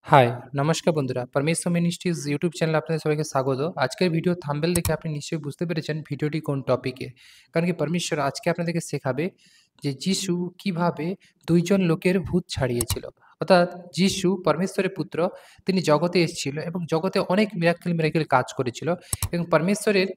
High, নমস্কার বন্ধুরা। পরমেশ্বর মিনিস্ট্রিজ ইউটিউব চ্যানেলে আপনাদের সবাইকে স্বাগত। আজকের ভিডিও থাম্বনেল দেখে আপনি নিশ্চয়ই বুঝতে পেরেছেন ভিডিওটি কোন টপিকে। কারণ কি পরমেশ্বর আজকে আপনাদেরকে শেখাবে যে যিশু কিভাবে ২ জন লোকের ভূত ছাড়িয়েছিল। অর্থাৎ যিশু পরমেশ্বরের পুত্র, তিনি জগতে এসেছিল এবং জগতে অনেক মিরাকেল কাজ করেছিল এবং পরমেশ্বরের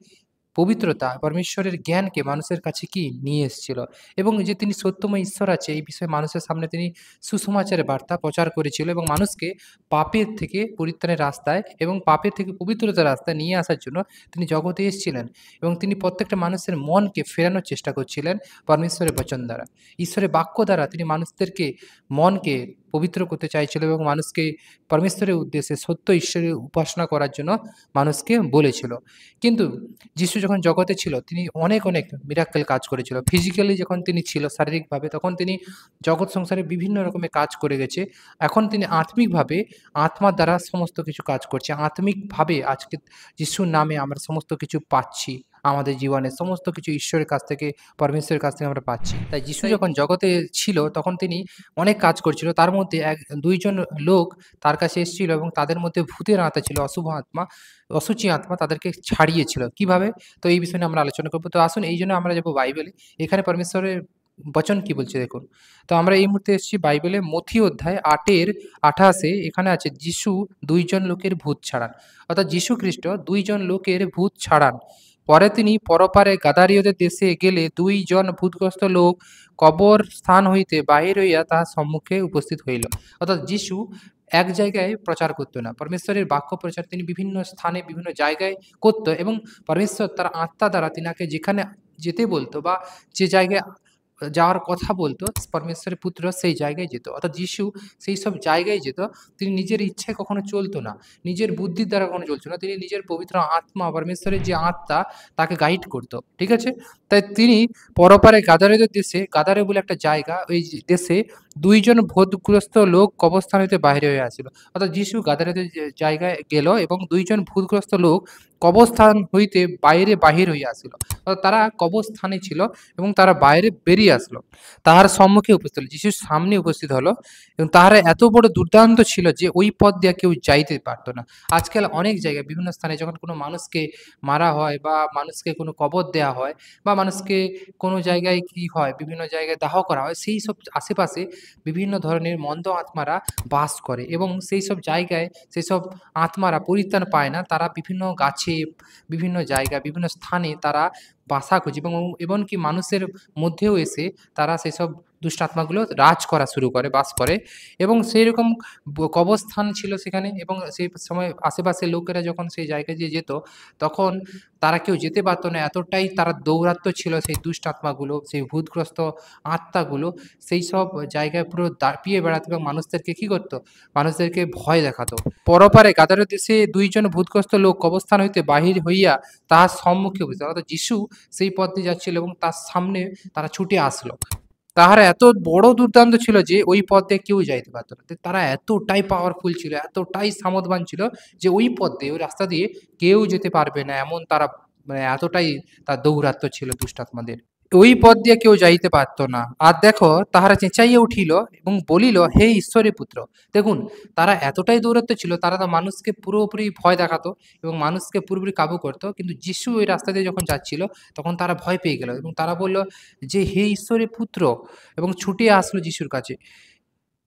পবিত্রতা, পরমেশ্বরের জ্ঞানকে মানুষের কাছে কি নিয়ে এসেছিল এবং যে তিনি সত্যময় ঈশ্বর আছে এই বিষয়ে মানুষের সামনে তিনি সুসমাচারের বার্তা প্রচার করেছিল এবং মানুষকে পাপের থেকে পরিত্রাণের রাস্তায় এবং পাপের থেকে পবিত্রতার রাস্তায় নিয়ে আসার জন্য তিনি জগতে এসেছিলেন এবং তিনি প্রত্যেকটা মানুষের মনকে ফেরানোর চেষ্টা করছিলেন পরমেশ্বরের বচন দ্বারা। ঈশ্বরের বাক্য দ্বারা তিনি মানুষদেরকে মনকে পবিত্র করতে চাইছিল এবং মানুষকে পরমেশ্বরের উদ্দেশ্যে সত্য ঈশ্বরের উপাসনা করার জন্য মানুষকে বলেছিল। কিন্তু যিশু যখন জগতে ছিল তিনি অনেক মিরাক্কেল কাজ করেছিল। ফিজিক্যালি যখন তিনি ছিল শারীরিকভাবে তখন তিনি জগৎ সংসারে বিভিন্ন রকমের কাজ করে গেছে। এখন তিনি আত্মিকভাবে আত্মার দ্বারা সমস্ত কিছু কাজ করছে। আত্মিকভাবে আজকে যিশুর নামে আমরা সমস্ত কিছু পাচ্ছি। আমাদের জীবনে সমস্ত কিছু ঈশ্বরের কাছ থেকে, পরমেশ্বরের কাছ থেকে আমরা পাচ্ছি। তাই যিশু যখন জগতে ছিল তখন তিনি অনেক কাজ করছিল। তার মধ্যে ২ জন লোক তার কাছে এসেছিল এবং তাদের মধ্যে ভূতের আত্মা ছিল, অশুভ আত্মা, অশুচি আত্মা তাদেরকে ছাড়িয়েছিল। কিভাবে? তো এই বিষয় নিয়ে আমরা আলোচনা করব। তো আসুন এইজন্য আমরা যাব বাইবেলে। এখানে পরমেশ্বরের বচন কি বলছে দেখুন। তো আমরা এই মুহূর্তে এসেছি বাইবেলে মথি অধ্যায় ৮ এর ২৮ এ এখানে আছে যিশু ২ জন লোকের ভূত ছাড়ান। অর্থাৎ যীশু খ্রিস্ট ২ জন লোকের ভূত ছাড়ান। পরে তিনি পরপারে গাদারীয়দের দেশে গেলে ২ জন ভূতগ্রস্ত লোক কবর স্থান হইতে বাহির হইয়া তাহার সম্মুখে উপস্থিত হইল। অর্থাৎ যিশু এক জায়গায় প্রচার করত না। পরমেশ্বরের বাক্য প্রচার তিনি বিভিন্ন স্থানে বিভিন্ন জায়গায় করত এবং পরমেশ্বর তার আত্মা দ্বারা তিনাকে যেখানে যেতে বলত বা যে জায়গায় যাওয়ার কথা বলত পরমেশ্বরের পুত্র সেই জায়গায় যেত। অর্থাৎ যিশু সেইসব জায়গায় যেত। তিনি নিজের ইচ্ছায় কখনো চলত না। নিজের বুদ্ধির দ্বারা কখনো চলত না। তিনি নিজের পবিত্র আত্মা, পরমেশ্বরের যে আত্মা তাকে গাইড করত। ঠিক আছে? তাই তিনি পরপারে গাদারেদের দেশে, গাদারে বলে একটা জায়গা, ওই দেশে ২ জন ভূতগ্রস্ত লোক কবরস্থান হইতে বাহির হইয়া আসিল। অর্থাৎ যিশু গাদারেদের জায়গায় গেল এবং ২ জন ভূতগ্রস্ত লোক কবরস্থান হইতে বাইরে বাহির হইয়া আসিল। অর্থাৎ তারা কবরস্থানে ছিল এবং তারা বাইরে বেরিয়ে আসলো। তাহার সম্মুখে উপস্থিত হলো। যিশুর সামনে উপস্থিত হলো এবং তাহারা এত বড় দুর্দান্ত ছিল যে ওই পথ দিয়ে কেউ যাইতে পারত না। আজকাল অনেক জায়গায় বিভিন্ন স্থানে যখন কোনো মানুষকে মারা হয় বা মানুষকে কোনো কবর দেয়া হয় বা মানুষকে কোনো জায়গায় কি হয়, বিভিন্ন জায়গায় দাহ করা হয়, সেইসব আশেপাশে বিভিন্ন ধরনের মন্দ আত্মারা বাস করে এবং সেইসব জায়গায় সেসব আত্মারা পরিত্রাণ পায় না। তারা বিভিন্ন গাছে, বিভিন্ন জায়গায়, বিভিন্ন স্থানে তারা বাসা খোঁজে এবং এমনকি মানুষের মধ্যেও এসে তারা সেসব দুষ্ট আত্মাগুলো রাজ করা শুরু করে, বাস করে এবং সেইরকম কবরস্থান ছিল সেখানে এবং সেই সময় আশেপাশের লোকেরা যখন সেই জায়গায় দিয়ে যেত, তখন তারা কেউ যেতে পারত না। এতটাই তারা দৌরাত্ম্য ছিল সেই দুষ্ট আত্মাগুলো, সেই ভূতগ্রস্ত আত্মাগুলো সেইসব জায়গায় পুরো দাপিয়ে বেড়াতো এবং মানুষদেরকে কি করত? মানুষদেরকে ভয় দেখাতো। পরপারে গাদারের দেশে ২ জন ভূতগ্রস্ত লোক কবরস্থান হইতে বাহির হইয়া তাহার সম্মুখে উপস্থিত। অর্থাৎ যিশু সেই পথ দিয়ে যাচ্ছিল এবং তার সামনে তারা ছুটে আসলো। তাহারা এত বড় দুর্দান্ত ছিল যে ওই পথ দিয়ে কেউ যাইতে পারত না। তারা এতটাই পাওয়ারফুল ছিল, এতটাই সামর্থ্যবান ছিল যে ওই পথ দিয়ে, ওই রাস্তা দিয়ে কেউ যেতে পারবে না এমন তারা মানে এতটাই তার দৌরাত্ম্য ছিল দুষ্টাত্মাদের। ওই পথ দিয়ে কেউ যাইতে পারত না। আর দেখো তাহারা চেঁচাইয়া উঠিল এবং বলিল, হে ঈশ্বরের পুত্র। দেখুন তারা এতটাই দৌরাত্ম্য ছিল, তারা তো মানুষকে পুরোপুরি ভয় দেখাতো এবং মানুষকে পুরোপুরি কাবু করত। কিন্তু যিশু ওই রাস্তা দিয়ে যখন যাচ্ছিল তখন তারা ভয় পেয়ে গেল এবং তারা বলল যে, হে ঈশ্বরের পুত্র, এবং ছুটে আসলো যিশুর কাছে।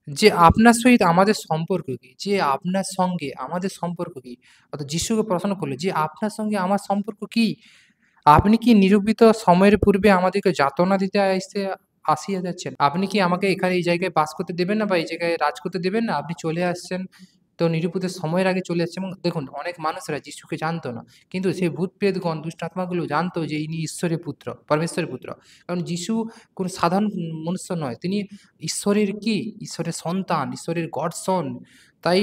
যে আপনার সহিত আমাদের সম্পর্ক কি? যে আপনার সঙ্গে আমাদের সম্পর্ক কি? অর্থাৎ যিশুকে প্রশ্ন করল যে, আপনার সঙ্গে আমার সম্পর্ক কি? আপনি কি নিরূপিত সময়ের পূর্বে আমাদেরকে যাতনা দিতে আসিয়া যাচ্ছেন? আপনি কি আমাকে এখানে এই জায়গায় বাস করতে দেবেন না বা এই জায়গায় রাজ করতে দেবেন না? আপনি চলে আসছেন তো নিরূপিত সময়ের আগে চলে আসছেন এবং দেখুন অনেক মানুষেরা যিশুকে জানতো না। কিন্তু সেই ভূত-প্রেতগণ, দুষ্ট আত্মাগুলো জানতো যে ইনি ঈশ্বরের পুত্র, পরমেশ্বরের পুত্র। কারণ যিশু কোন সাধারণ মনুষ্য নয়। তিনি ঈশ্বরের কি? ঈশ্বরের সন্তান, ঈশ্বরের গডসন। তাই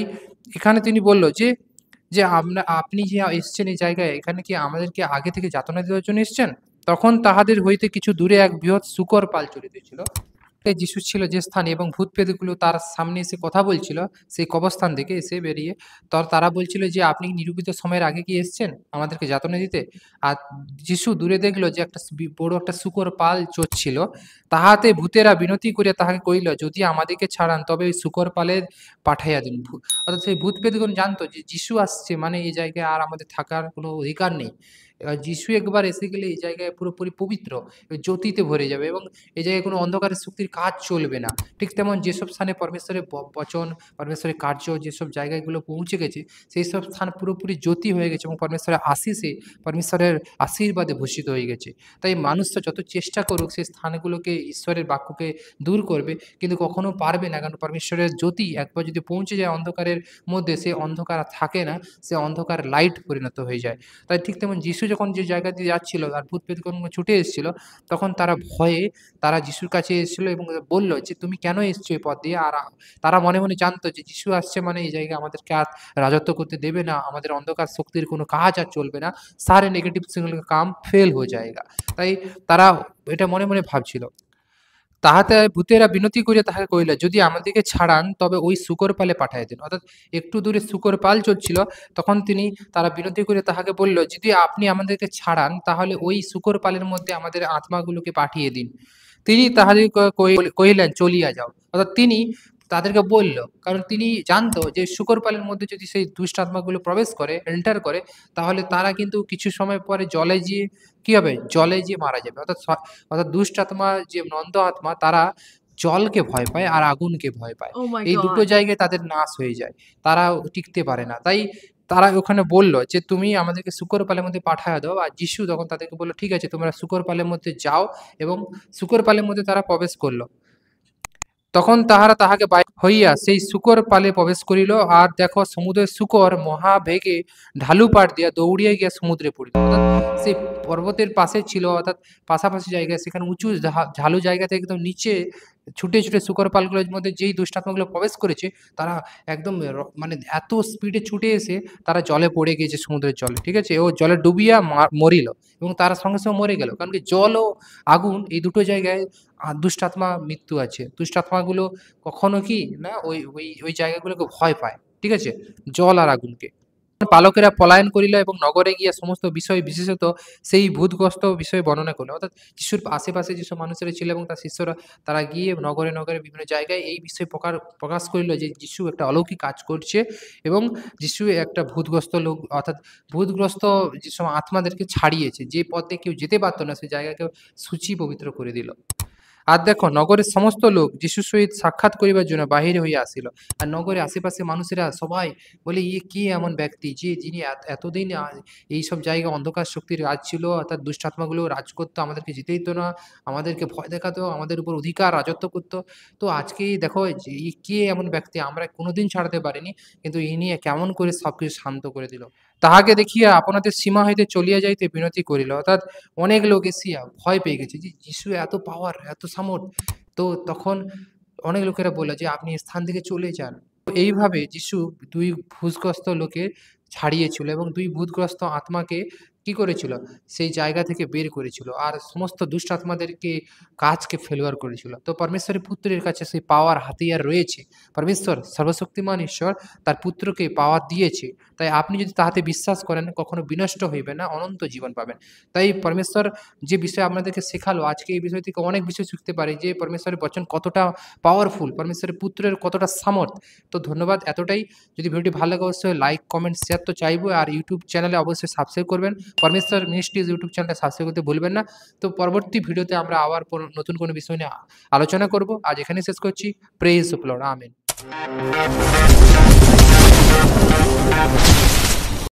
এখানে তিনি বলল যে যে আপনি যে এসছেন এই জায়গায়, এখানে কি আমাদেরকে আগে থেকে যাতনা দেওয়ার জন্য এসছেন? তখন তাহাদের হইতে কিছু দূরে এক বৃহৎ শূকর পাল চলিতেছিল। যিশু ছিল যে স্থানে এবং ভূত-প্রেতগুলো তার সামনে এসে কথা বলছিল, সেই কবরস্থান থেকে এসে বেরিয়ে তারা বলছিল যে, "আপনি কি নিরূপিত সময়ের আগে কি এসছেন আমাদেরকে যাতনা দিতে?" আর যিশু দূরে দেখল যে একটা বড় একটা শূকর পাল চরছিল। তাহাতে ভূতেরা বিনতি করিয়া তাহাকে কহিল, "যদি আমাদিগকে ছাড়ান তবে ওই শূকর পালে পাঠাইয়া দিন।" অর্থাৎ সেই ভূত-প্রেতগণ জানত যে যিশু আসছে মানে এই জায়গায় আর আমাদের থাকার কোনো অধিকার নেই। যিশু একবার এসে গেলে এই জায়গায় পুরোপুরি পবিত্র, জ্যোতিতে ভরে যাবে এবং এই জায়গায় কোনো অন্ধকারের শক্তির কাজ চলবে না। ঠিক তেমন যেসব স্থানে পরমেশ্বরের বচন, পরমেশ্বরের কার্য যেসব জায়গাগুলো পৌঁছে গেছে, সেইসব স্থান পুরোপুরি জ্যোতি হয়ে গেছে এবং পরমেশ্বরের আশিসে, পরমেশ্বরের আশীর্বাদে ভূষিত হয়ে গেছে। তাই মানুষরা যত চেষ্টা করুক সেই স্থানগুলোকে ঈশ্বরের বাক্যকে দূর করবে, কিন্তু কখনো পারবে না। কারণ পরমেশ্বরের জ্যোতি একবার যদি পৌঁছে যায় অন্ধকারের মধ্যে, সে অন্ধকার আর থাকে না, সে অন্ধকার লাইট পরিণত হয়ে যায়। তাই ঠিক তেমন যিশু যখন যে জায়গা দিয়ে যাচ্ছিল আর ভূত-প্রেতগণ ছুটে এসেছিল, তখন তারা ভয়ে তারা যিশুর কাছে এসেছিল এবং বলল যে, "তুমি কেন এসছো এই পথ দিয়ে?" আর তারা মনে, মনে জানতো যে যিশু আসছে মানে এই জায়গায় আমাদেরকে আর রাজত্ব করতে দেবে না। আমাদের অন্ধকার শক্তির কোনো কাজ আর চলবে না। सारे नेगेटिव सिग्नल का काम फेल हो जाएगा। তাই তারা এটা মনে, মনে ভাবছিল। তাহাতে ভূতেরা বিনতি করিয়া তাহাকে কহিল, "যদি আমাদিগকে ছাড়ান তবে ওই শূকর পালে পাঠাইয়া দিন।" অর্থাৎ একটু দূরে শূকর পাল চলছিল, তখন তারা বিনতি করে তাহাকে বলল, "যদি আপনি আমাদেরকে ছাড়ান তাহলে ওই শূকর পালের মধ্যে আমাদের আত্মাগুলোকে পাঠিয়ে দিন।" তিনি তাহাদিগকে কহিলেন, "চলিয়া যাও।" অর্থাৎ তিনি তাদেরকে বলল, কারণ তিনি জানতো যে শূকর পালের মধ্যে যদি সেই দুষ্ট আত্মাগুলো প্রবেশ করে, এন্টার করে, তাহলে তারা কিন্তু কিছু সময় পরে জলে যেয়ে কি হবে? জলে যেয়ে মারা যাবে। অর্থাৎ দুষ্ট আত্মা যে নন্দ আত্মা তারা জলকে ভয় পায় আর আগুনকে ভয় পায়। Oh my এই দুটো God. জায়গায় তাদের নাশ হয়ে যায়। তারা টিকতে পারে না। তাই তারা ওখানে বলল যে, "তুমি আমাদেরকে শূকর পালের মধ্যে পাঠায়া দাও।" আর যিশু তখন তাদেরকে বলল, "ঠিক আছে, তোমরা শূকর পালের মধ্যে যাও।" এবং শূকর পালের মধ্যে তারা প্রবেশ করল। তখন তাহারা তাহাকে বাহির হইয়া সেই শূকর পালে প্রবেশ করিল, আর দেখো সমুদ্রের শূকর মহাবেগে ঢালু পাট দিয়া দৌড়িয়া গিয়া সমুদ্রে পড়িল। অর্থাৎ সেই পর্বতের পাশে ছিল, অর্থাৎ পাশাপাশি জায়গায়, সেখানে উঁচু ঢালু জায়গা থেকে একদম নিচে ছুটে, ছুটে শূকর পালগুলোর মধ্যে যেই দুষ্টাত্মাগুলো প্রবেশ করেছে, তারা একদম মানে এত স্পিডে ছুটে এসে তারা জলে পড়ে গিয়েছে, সমুদ্রের জলে। ঠিক আছে? ও জলে ডুবিয়া মরিল এবং তারা সঙ্গে, সঙ্গে মরে গেল। কারণ কি জল ও আগুন এই দুটো জায়গায় দুষ্টাত্মা মৃত্যু আছে। দুষ্টাত্মাগুলো কখনো কি না ওই জায়গাগুলোকে ভয় পায়। ঠিক আছে? জল আর আগুনকে। পালকেরা পলায়ন করিল এবং নগরে গিয়া সমস্ত বিষয় বিশেষত সেই ভূতগ্রস্ত বিষয়ে বর্ণনা করল। অর্থাৎ যিশুর আশেপাশে যেসব মানুষেরা ছিল এবং তার শিষ্যরা, তারা গিয়ে নগরে, নগরে বিভিন্ন জায়গায় এই বিষয়ে প্রকাশ করিল যে যিশু একটা অলৌকিক কাজ করছে এবং যিশু একটা ভূতগ্রস্ত লোক, অর্থাৎ ভূতগ্রস্ত যেসব আত্মাদেরকে ছাড়িয়েছে। যে পথ দিয়ে কেউ যেতে পারত না, সেই জায়গাকে শুচি পবিত্র করে দিল। আর দেখো নগরের সমস্ত লোক যিশুর সহিত সাক্ষাৎ করিবার জন্য বাহিরে হইয়া আসিল। আর নগরের আশেপাশে মানুষেরা সবাই বলে, "ইয়ে কে এমন ব্যক্তি যিনি এতদিন এইসব জায়গায় অন্ধকার শক্তির রাজ ছিল, অর্থাৎ দুষ্টাত্মাগুলো রাজ করতো, আমাদেরকে যেতে দিত না, আমাদেরকে ভয় দেখাতো, আমাদের উপর অধিকার রাজত্ব করতো। তো আজকেই দেখো যে কে এমন ব্যক্তি আমরা কোনোদিন ছাড়তে পারিনি, কিন্তু ইনি কেমন করে সবকিছু শান্ত করে দিল।" তাহাকে দেখিয়া আপনাদের সীমা হইতে চলিয়া যাইতে বিনতি করিল। অর্থাৎ অনেক লোক এসিয়া ভয় পেয়ে গেছে যে যিশু এত পাওয়ার, এত সামর্থ। তো তখন অনেক লোকেরা বলল যে, "আপনি এই স্থান থেকে চলে যান।" তো এইভাবে যিশু ২ ভূতগ্রস্ত লোকে ছাড়িয়েছিল এবং ২ ভূতগ্রস্ত আত্মাকে কি করেছিল? সেই জায়গা থেকে বের করেছিল। আর সমস্ত দুষ্ট আত্মাদেরকে কাজকে ফেলুয়ার করেছিল। তো পরমেশ্বরের পুত্রের কাছে সেই পাওয়ার হাতিয়ার রয়েছে। পরমেশ্বর সর্বশক্তিমান ঈশ্বর তার পুত্রকে পাওয়ার দিয়েছে। তাই আপনি যদি তাহাতে বিশ্বাস করেন, কখনো বিনষ্ট হইবেন না, অনন্ত জীবন পাবেন। তাই পরমেশ্বর যে বিষয় আপনাদেরকে শেখালো, আজকে এই বিষয় থেকে অনেক বিষয় শিখতে পারি যে পরমেশ্বরের বচন কতটা পাওয়ারফুল, পরমেশ্বরের পুত্রের কতটা সামর্থ্য। তো ধন্যবাদ এতটাই। যদি ভিডিওটি ভালো লাগে অবশ্যই লাইক, কমেন্ট, শেয়ার তো চাইবো। আর ইউটিউব চ্যানেলে অবশ্যই সাবস্ক্রাইব করবেন। পরমেশ্বর মিনিস্ট্রিজ ইউটিউব চ্যানেলটা সাবস্ক্রাইব করতে ভুলবেন না। তো পরবর্তী ভিডিওতে আমরা আবার নতুন কোনো বিষয় নিয়ে আলোচনা করব। আজ এখানেই শেষ করছি। Praise the Lord. আমেন।